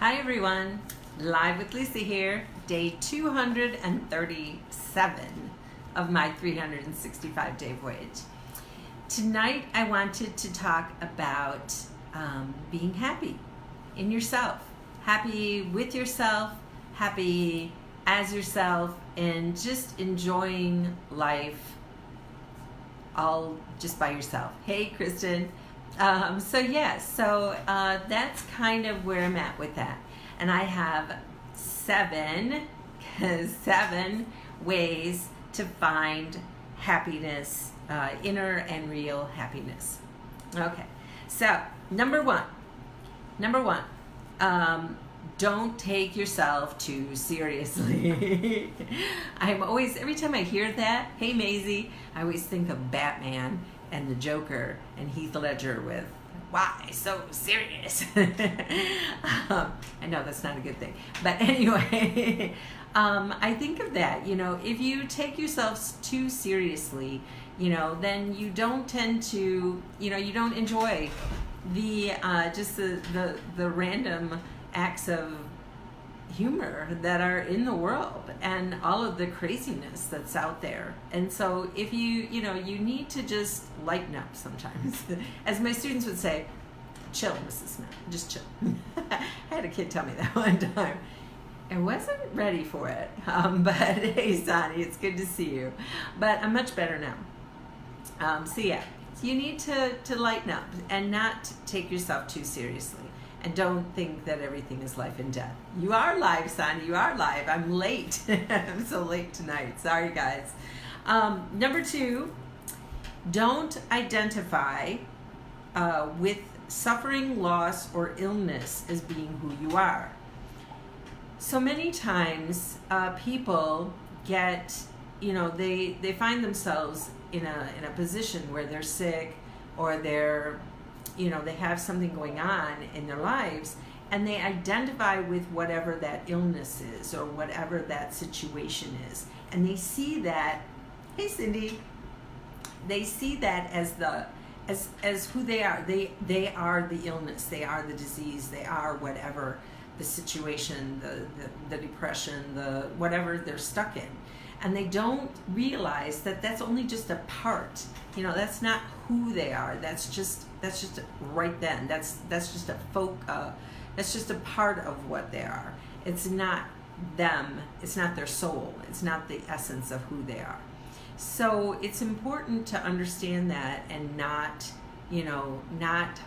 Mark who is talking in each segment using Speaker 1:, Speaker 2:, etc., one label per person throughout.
Speaker 1: Hi everyone, Live with Lisa here, day 237 of my 365-day voyage. Tonight I wanted to talk about being happy in yourself, happy with yourself, happy as yourself, and just enjoying life all just by yourself. Hey Kristen. So that's kind of where I'm at with that. And I have seven ways to find happiness, inner and real happiness. Okay, so number one, don't take yourself too seriously. Every time I hear that, hey Maisie, I always think of Batman and the Joker and Heath Ledger with, why so serious? I know that's not a good thing. But anyway, I think of that, if you take yourselves too seriously, then you don't tend to, you don't enjoy the random acts of humor that are in the world and all of the craziness that's out there. And so if you need to just lighten up sometimes. As my students would say, chill, Mrs. Smith, just chill. I had a kid tell me that one time. I wasn't ready for it, but hey Sonny, it's good to see you. But I'm much better now. So you need to lighten up and not take yourself too seriously. And don't think that everything is life and death. You are live, Sonny. You are live. I'm late. I'm so late tonight. Sorry, guys. Number two, don't identify with suffering, loss, or illness as being who you are. So many times people get, they find themselves in a position where they're sick or they have something going on in their lives, and they identify with whatever that illness is or whatever that situation is. And they see that, hey Cindy, they see that as who they are. They are the illness, they are the disease, they are whatever the situation, the depression, the whatever they're stuck in. And they don't realize that that's only just a part. That's not who they are. That's just right then. That's just that's just a part of what they are. It's not them. It's not their soul. It's not the essence of who they are. So it's important to understand that and not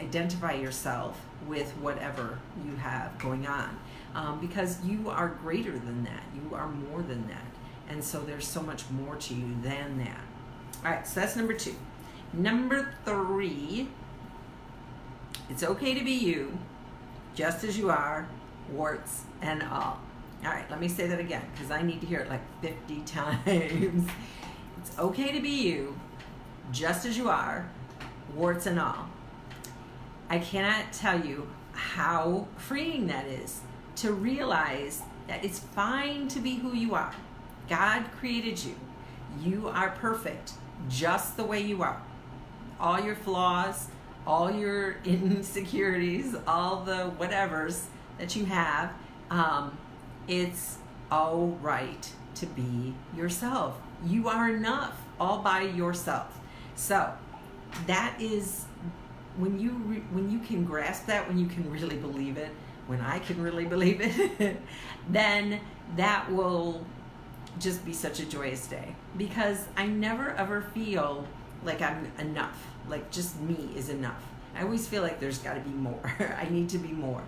Speaker 1: identify yourself with whatever you have going on, because you are greater than that. You are more than that. And so there's so much more to you than that. All right, so that's number two. Number three, it's okay to be you, just as you are, warts and all. All right, let me say that again, because I need to hear it like 50 times. It's okay to be you, just as you are, warts and all. I cannot tell you how freeing that is to realize that it's fine to be who you are. God created you. You are perfect just the way you are. All your flaws, all your insecurities, all the whatevers that you have, it's all right to be yourself. You are enough all by yourself. So that is when you can grasp that, when you can really believe it, when I can really believe it, then that will just be such a joyous day, because I never ever feel like I'm enough, like just me is enough. I always feel like there's got to be more. I need to be more,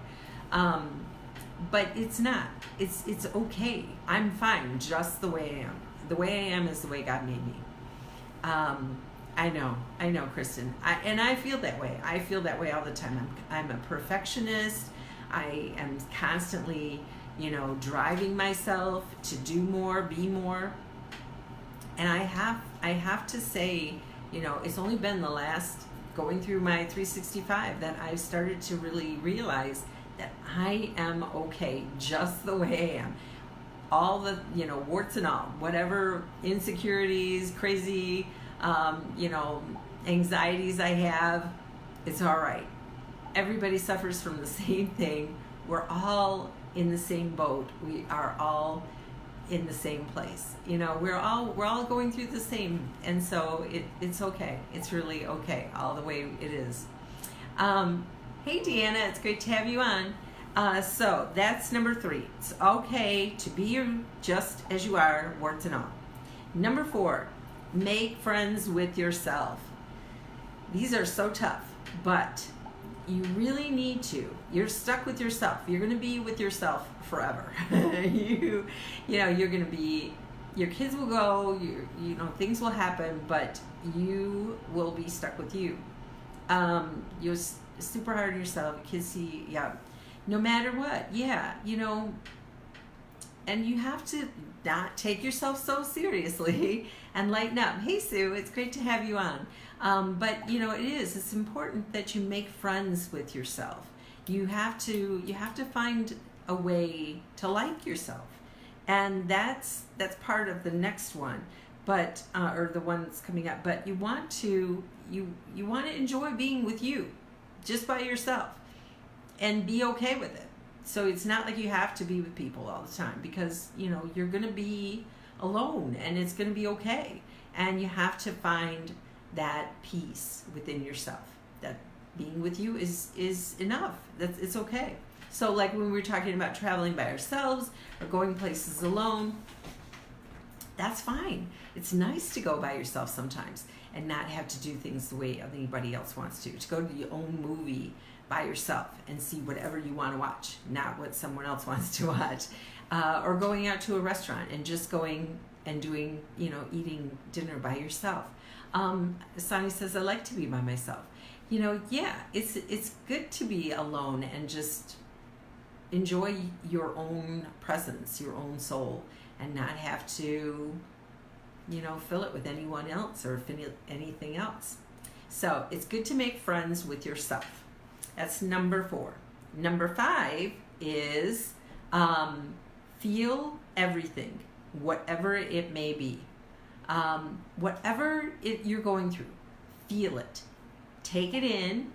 Speaker 1: but it's not. It's okay. I'm fine just the way I am. The way I am is the way God made me. I know, Kristen. I feel that way. I feel that way all the time. I'm a perfectionist. I am constantly driving myself to do more, be more. And I have to say, it's only been the last, going through my 365, that I've started to really realize that I am okay just the way I am. All the, warts and all, whatever insecurities, crazy, anxieties I have, it's all right. Everybody suffers from the same thing. we're all in the same boat. We are all in the same place. We're all going through the same, and so it's okay. It's really okay all the way it is. Hey Deanna, it's great to have you on. So that's number 3. It's okay to be you just as you are, warts and all. Number 4, make friends with yourself. These are so tough, but you really need to. You're stuck with yourself. You're going to be with yourself forever. You're going to be, your kids will go, things will happen, but you will be stuck with you. You're super hard on yourself. Kids see, no matter what, and you have to not take yourself so seriously and lighten up. Hey Sue, it's great to have you on. But it's important that you make friends with yourself. You have to find a way to like yourself, and that's part of the next one, but or the one that's coming up. But you want to enjoy being with you, just by yourself, and be okay with it. So it's not like you have to be with people all the time, because you're going to be alone, and it's going to be okay. And you have to find that peace within yourself, that being with you is enough. It's okay. So like when we were talking about traveling by ourselves or going places alone, that's fine. It's nice to go by yourself sometimes and not have to do things the way anybody else wants to go to your own movie by yourself and see whatever you want to watch, not what someone else wants to watch, or going out to a restaurant and just going and doing, eating dinner by yourself. Sonny says, I like to be by myself. It's good to be alone and just enjoy your own presence, your own soul, and not have to, fill it with anyone else or anything else. So it's good to make friends with yourself. That's number 4. Number 5 is feel everything, whatever it may be. Whatever you're going through, feel it. Take it in.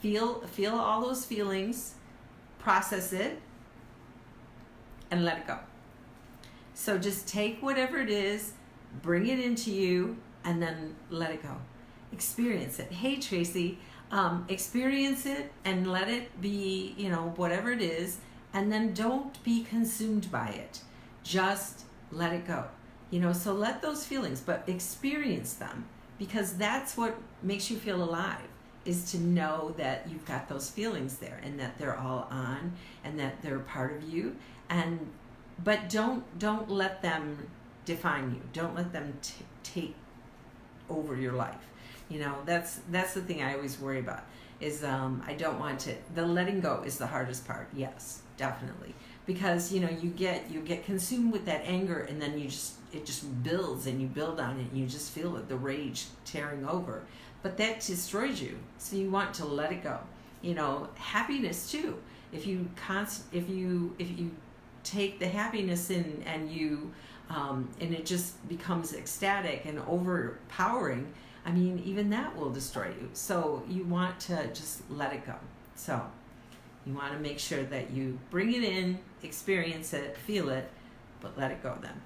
Speaker 1: Feel all those feelings. Process it. And let it go. So just take whatever it is, bring it into you, and then let it go. Experience it. Hey, Tracy, experience it and let it be, whatever it is, and then don't be consumed by it. Just let it go. So let those feelings, but experience them, because that's what makes you feel alive, is to know that you've got those feelings there and that they're all on and that they're part of you. But don't let them define you. Don't let them take over your life. That's the thing I always worry about, is I don't want to. The letting go is the hardest part. Yes, definitely. Because you get consumed with that anger, and then it just builds, and you build on it, and you just feel it, the rage tearing over. But that destroys you. So you want to let it go. Happiness too. If you take the happiness in and you and it just becomes ecstatic and overpowering, I mean, even that will destroy you. So you want to just let it go. So you want to make sure that you bring it in, experience it, feel it, but let it go then.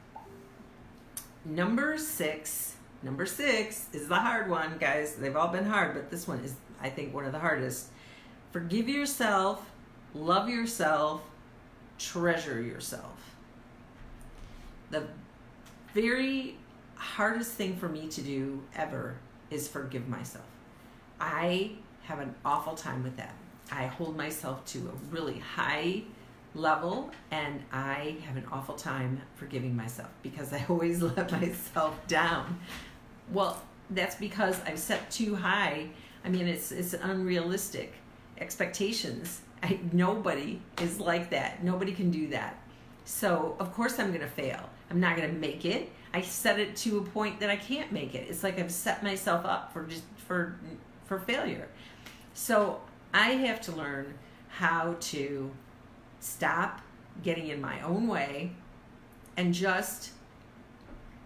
Speaker 1: Number six is the hard one, guys. They've all been hard, but this one is, I think, one of the hardest. Forgive yourself, love yourself, treasure yourself. The very hardest thing for me to do ever is forgive myself. I have an awful time with that. I hold myself to a really high level, and I have an awful time forgiving myself because I always let myself down. Well, that's because I've set too high. I mean, it's unrealistic expectations. Nobody is like that. Nobody can do that. So of course I'm going to fail. I'm not going to make it. I set it to a point that I can't make it. It's like I've set myself up for failure. So I have to learn how to stop getting in my own way and just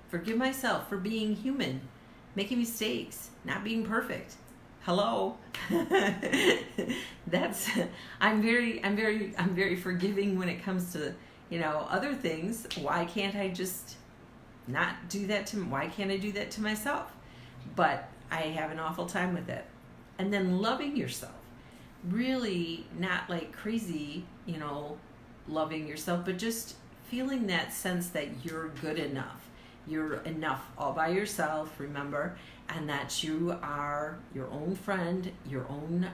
Speaker 1: forgive myself for being human, making mistakes, not being perfect. Hello. That's I'm very forgiving when it comes to, other things. Why can't I just not do that why can't I do that to myself? But I have an awful time with it. And then loving yourself. Really not like crazy, loving yourself, but just feeling that sense that you're good enough. You're enough all by yourself, remember, and that you are your own friend, your own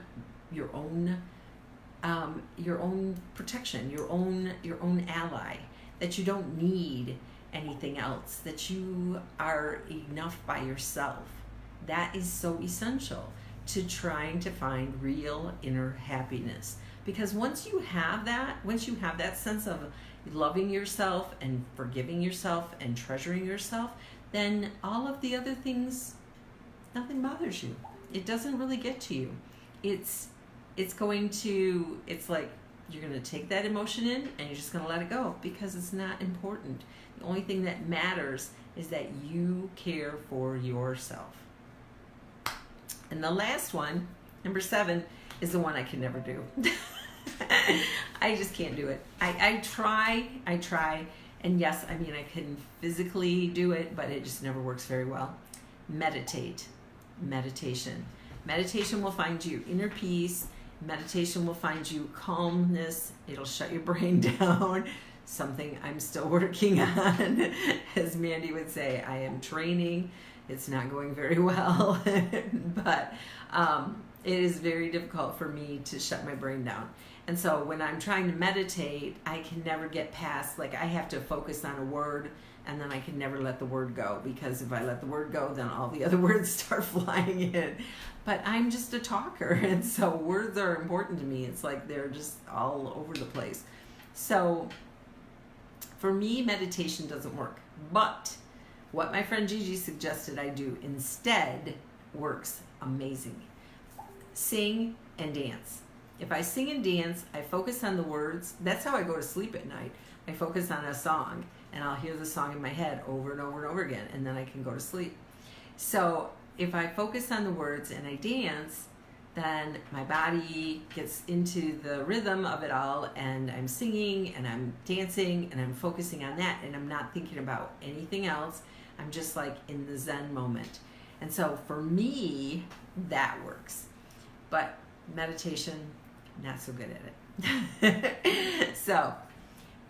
Speaker 1: protection, your own ally, that you don't need anything else, that you are enough by yourself. That is so essential to trying to find real inner happiness. Because once you have that sense of loving yourself and forgiving yourself and treasuring yourself, then all of the other things, nothing bothers you. It doesn't really get to you. It's like you're going to take that emotion in and you're just going to let it go because it's not important. The only thing that matters is that you care for yourself. And the last one, number 7, is the one I can never do. I just can't do it. I try, and yes, I can physically do it, but it just never works very well. Meditation. Meditation will find you inner peace. Meditation will find you calmness. It'll shut your brain down. Something I'm still working on. As Mandy would say, I am training. It's not going very well, but it is very difficult for me to shut my brain down. And so when I'm trying to meditate, I can never get past, I have to focus on a word, and then I can never let the word go, because if I let the word go, then all the other words start flying in. But I'm just a talker, and so words are important to me. It's like they're just all over the place. So for me, meditation doesn't work. But what my friend Gigi suggested I do instead works amazing. Sing and dance. If I sing and dance, I focus on the words. That's how I go to sleep at night. I focus on a song, and I'll hear the song in my head over and over and over again, and then I can go to sleep. So if I focus on the words and I dance, then my body gets into the rhythm of it all, and I'm singing and I'm dancing and I'm focusing on that, and I'm not thinking about anything else. I'm just like in the Zen moment. And so for me, that works. But meditation, not so good at it.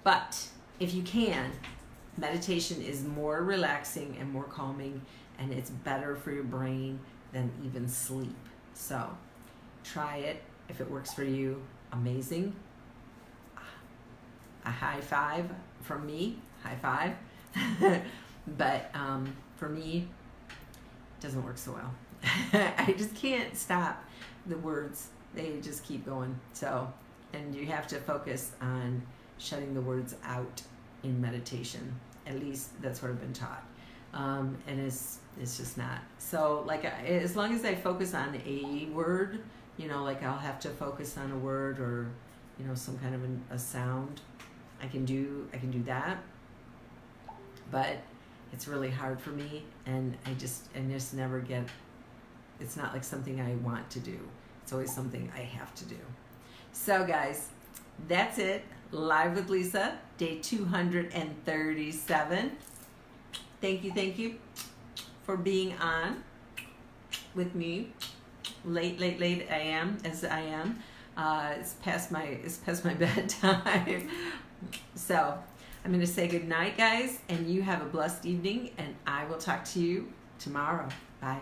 Speaker 1: But if you can, meditation is more relaxing and more calming, and it's better for your brain than even sleep. So try it. If it works for you, amazing. A high five from me. High five. But for me, it doesn't work so well. I just can't stop the words. They just keep going. So, and you have to focus on shutting the words out in meditation. At least that's what I've been taught. And it's just not. So as long as I focus on a word, I'll have to focus on a word or, some kind of a sound. I can do that. But it's really hard for me, and I just never get, it's not like something I want to do. It's always something I have to do. So guys, that's it. Live with Lisa, day 237. Thank you for being on with me. Late I am, as I am. It's past my bedtime. So I'm going to say good night, guys, and you have a blessed evening, and I will talk to you tomorrow. Bye.